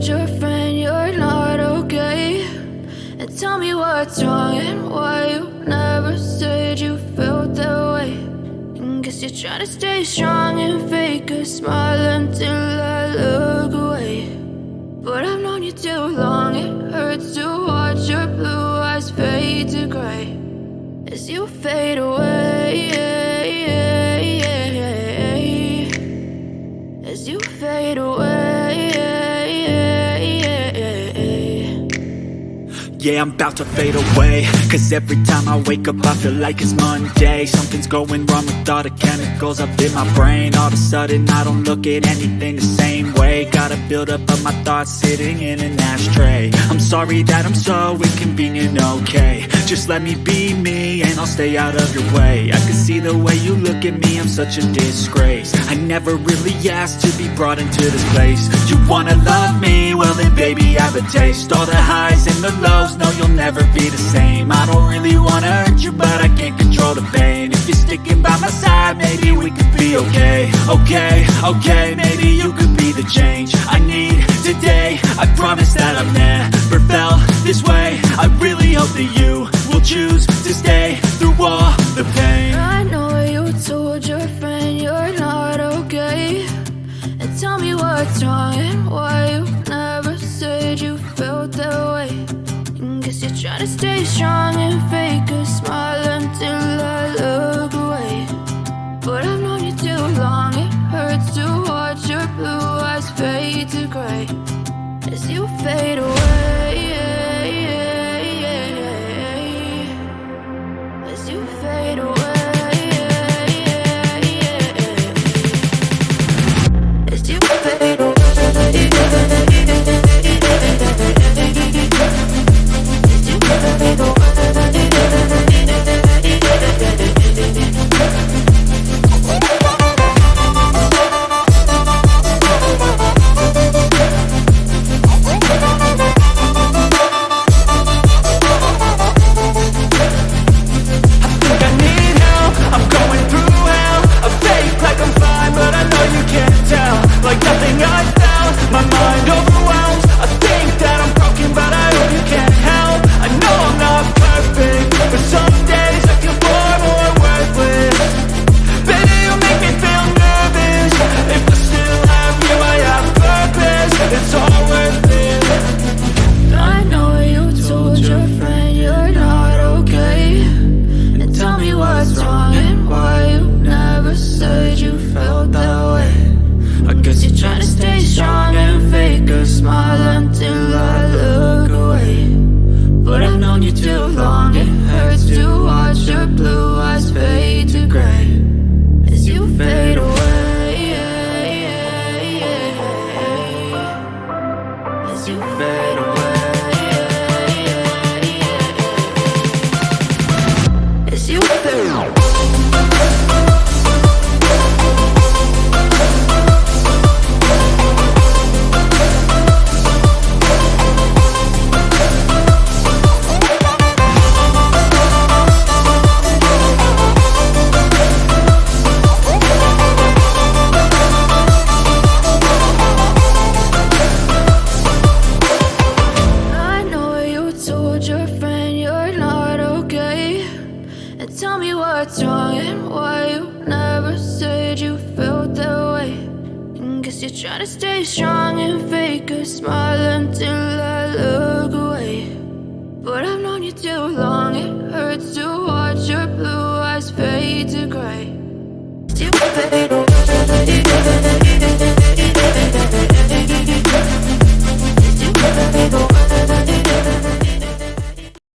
told your friend you're not okay? And tell me what's wrong and why you never said you felt that way. And guess you're trying to stay strong and fake a smile until I look away. But I've known you too long, it hurts to watch your blue eyes fade to gray as you fade away, as you fade away. Yeah, I'm about to fade away, cause every time I wake up I feel like it's Monday. Something's going wrong with all the chemicals up in my brain. All of a sudden I don't look at anything the same way. Gotta build up of my thoughts sitting in an ashtray. I'm sorry that I'm so inconvenient, okay? Just let me be me and I'll stay out of your way. I can see the way you look at me, I'm such a disgrace. I never really asked to be brought into this place. You wanna love me? Well then baby I have a taste. All the highs and the lows, no you'll never be the same. I don't really wanna hurt you but I can't control the pain. If you're sticking by my side, maybe we could be okay. Okay, maybe you could be the change I need today. I promise that I've never felt this way. I really hope that you will choose to stay through all the pain. I know you told your friend you're not okay. And tell me what's wrong and why you never said you felt that way. And guess you're trying to stay strong and fake a smile until I look away. But I've known you too long, it hurts to watch your blue eyes fade to gray as you fade away, as you fade away, as you fade away. Tell me what's wrong and why you never said you felt that way. And guess you're trying to stay strong and fake a smile until I look away. But I've known you too long, it hurts to watch your blue eyes fade to gray. Still fade away.